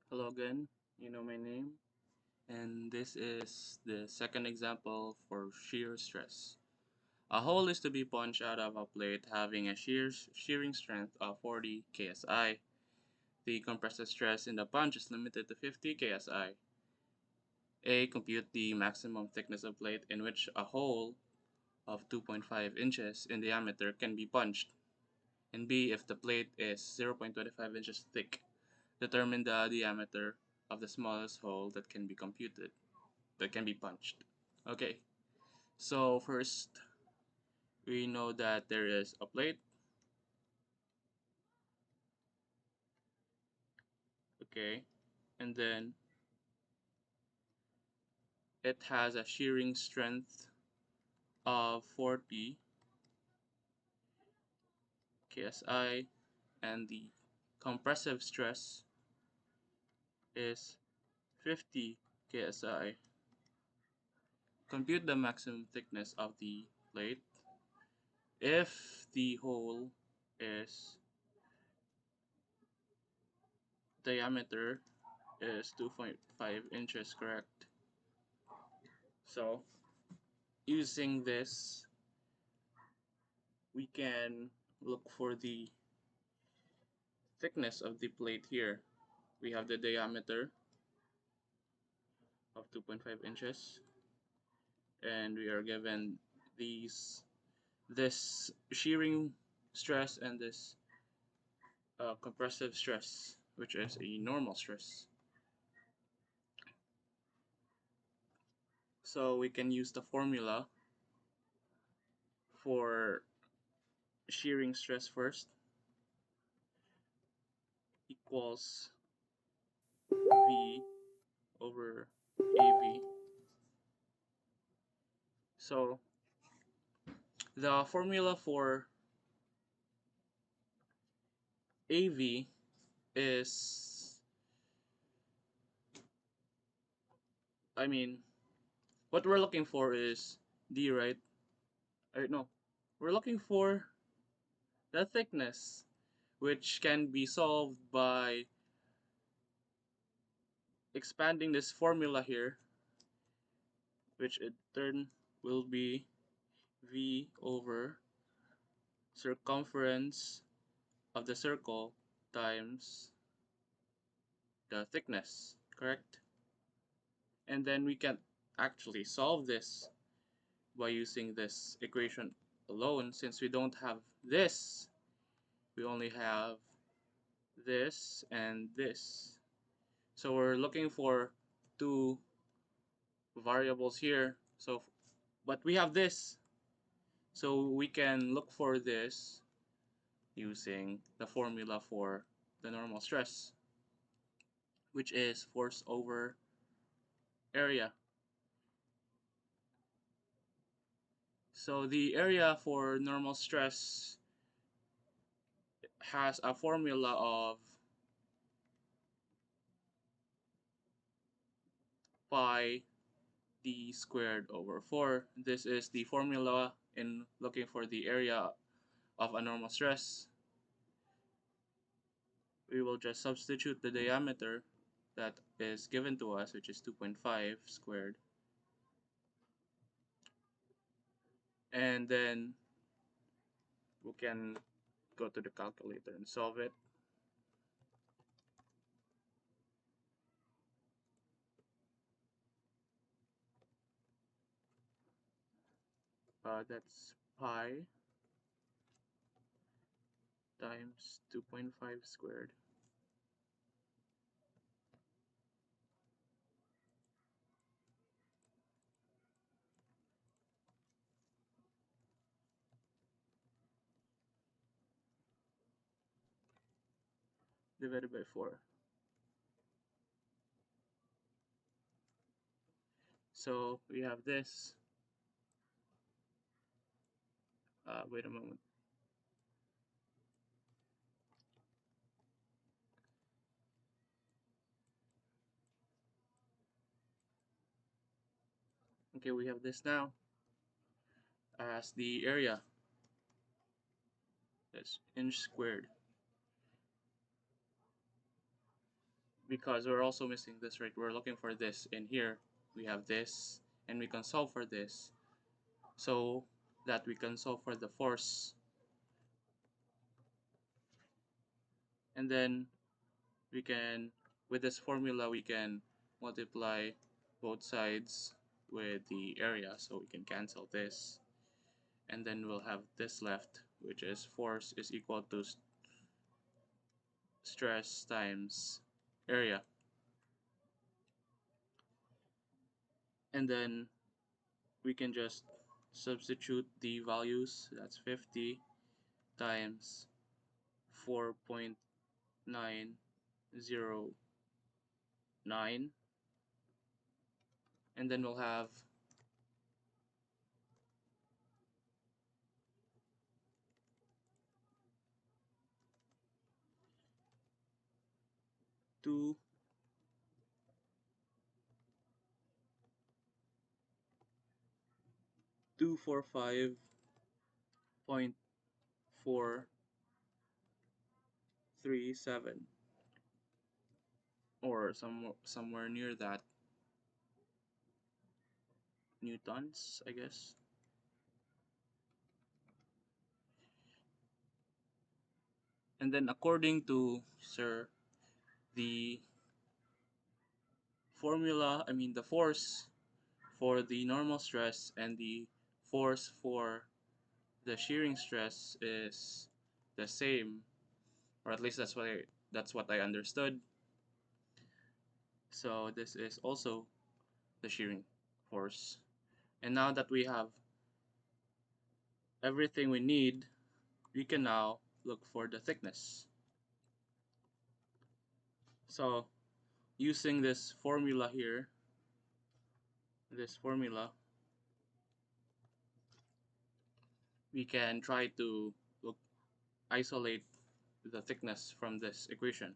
Hello again, you know my name, and this is the second example for shear stress. A hole is to be punched out of a plate having a shearing strength of 40 ksi. The compressive stress in the punch is limited to 50 ksi. A. Compute the maximum thickness of plate in which a hole of 2.5 inches in diameter can be punched. And B. If the plate is 0.25 inches thick, determine the diameter of the smallest hole that can be punched. Okay, so first we know that there is a plate. Okay, and then it has a shearing strength of 40 ksi, and the compressive stress is 50 ksi. Compute the maximum thickness of the plate. If the hole is diameter is 2.5 inches, correct? So using this, we can look for the thickness of the plate here. We have the diameter of 2.5 inches, and we are given this shearing stress and this compressive stress, which is a normal stress. So we can use the formula for shearing stress first, equals V over AV. So the formula for AV is, I mean, what we're looking for is D, right? No, we're looking for the thickness, which can be solved by expanding this formula here, which in turn will be V over circumference of the circle times the thickness, correct? And then we can actually solve this by using this equation alone. Since we don't have this, we only have this and this. So we're looking for two variables here. But we have this, so we can look for this using the formula for the normal stress, which is force over area. So the area for normal stress has a formula of pi d squared over 4. This is the formula in looking for the area of a normal stress. We will just substitute the diameter that is given to us, which is 2.5 squared, and then we can go to the calculator and solve it. That's pi times 2.5 squared divided by 4. So we have this. Wait a moment. Okay, we have this now as the area. That's inch squared. because we're also missing this, right? We're looking for this in here. We have this, and we can solve for this, so that we can solve for the force. And then we can, with this formula, we can multiply both sides with the area, so we can cancel this, and then we'll have this left, which is force is equal to stress times area. And then we can just substitute the values. That's 50 times 4.909, and then we'll have 2 245.437, or somewhere near that, newtons, I guess. And then according to Sir, the formula, I mean the force for the normal stress and the force for the shearing stress is the same, or at least that's what I understood. So this is also the shearing force. And now that we have everything we need, we can now look for the thickness. So using this formula here, we can try to isolate the thickness from this equation.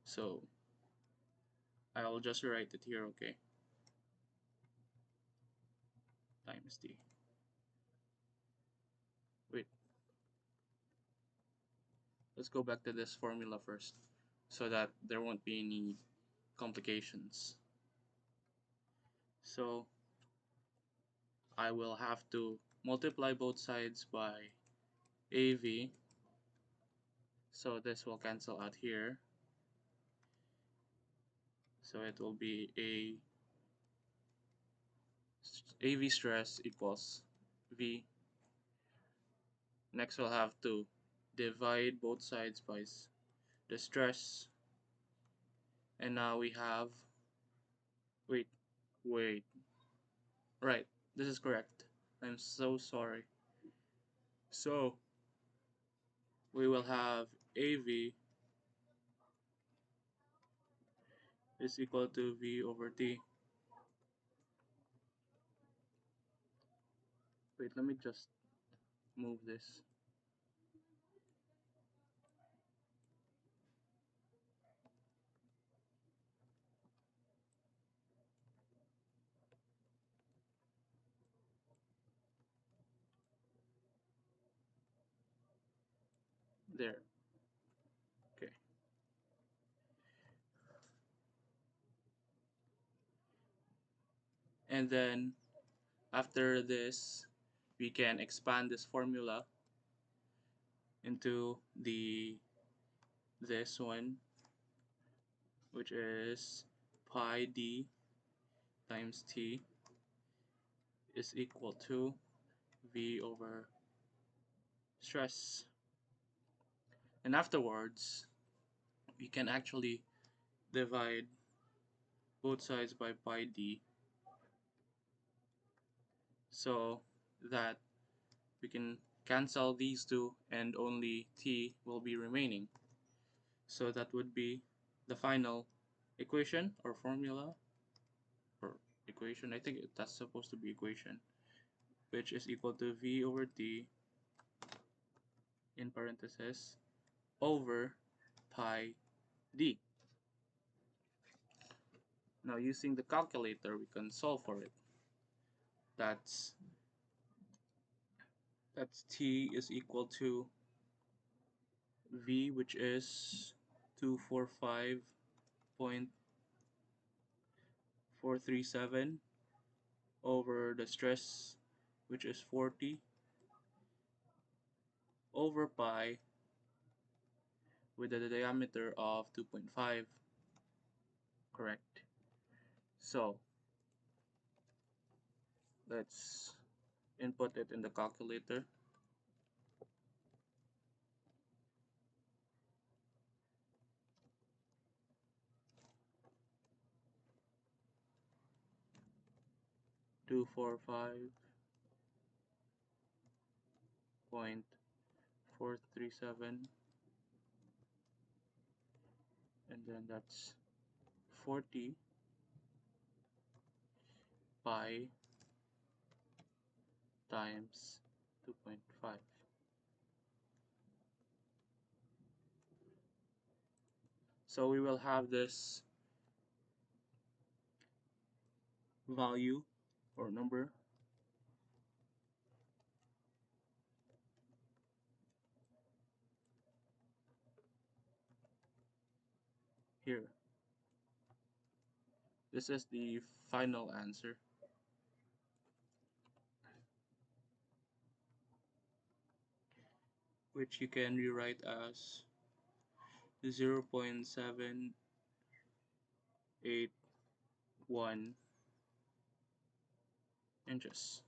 So I'll just write it here, okay? Times d. Wait, let's go back to this formula first, so that there won't be any complications. So I will have to multiply both sides by AV, so this will cancel out here. So it will be AV stress equals V. Next we'll have to divide both sides by the stress, and now we have, wait, right, this is correct. I'm so sorry. So we will have AV is equal to V over T. Wait, let me just move this. There. Okay. And then after this, we can expand this formula into this one, which is pi d times t is equal to V over stress. And afterwards, we can actually divide both sides by pi d, so that we can cancel these two and only t will be remaining. So that would be the final equation or formula, or equation, I think that's supposed to be equation, which is equal to V over T in parentheses over pi d. Now using the calculator, we can solve for it. That's T is equal to V, which is 245.437 0.437 over the stress, which is 40, over pi with a diameter of 2.5. Correct. So let's input it in the calculator. Two four five 0.437, and then that's 40 pi times 2.5. So we will have this value or number here. This is the final answer, which you can rewrite as 0.781 inches.